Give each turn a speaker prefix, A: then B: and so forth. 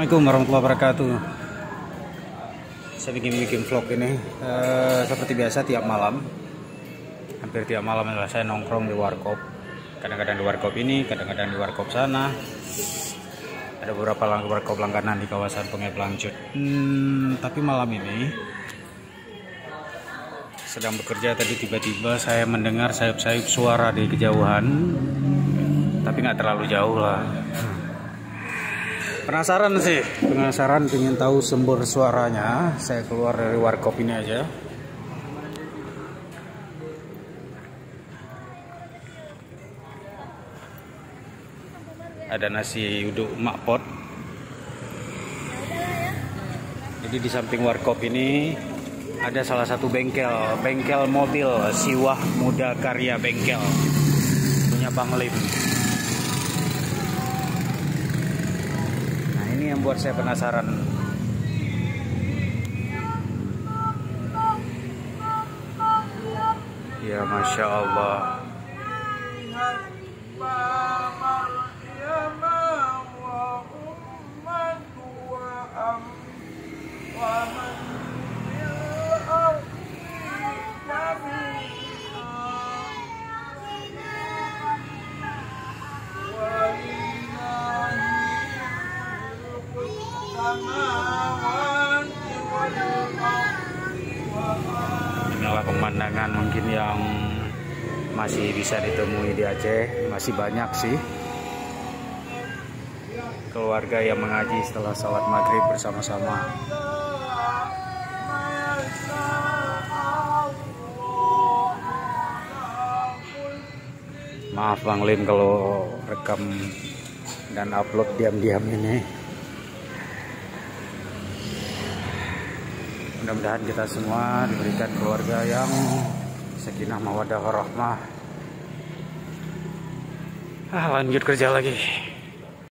A: Assalamualaikum warahmatullahi wabarakatuh. Saya bikin vlog ini seperti biasa tiap malam. Hampir tiap malam adalah saya nongkrong di warkop. Kadang-kadang di warkop ini, kadang-kadang di warkop sana. Ada beberapa warkop langganan di kawasan Sungai Pelangcut. Tapi malam ini sedang bekerja, tadi tiba-tiba saya mendengar sayup-sayup suara di kejauhan. Tapi nggak terlalu jauh lah. Penasaran pengen tahu sumber suaranya. Saya keluar dari warkop ini aja. Ada nasi uduk emak pot. Jadi di samping warkop ini ada salah satu bengkel mobil Siwah Muda Karya Bengkel punya Bang Lim. Yang buat saya penasaran. Ya Masya Allah. Inilah pemandangan mungkin yang masih bisa ditemui di Aceh. Masih banyak sih keluarga yang mengaji setelah sholat maghrib bersama-sama. Maaf Bang Lim kalau rekam dan upload diam-diam ini. Mudah-mudahan kita semua diberikan keluarga yang sakinah mawaddah warahmah. Lanjut kerja lagi.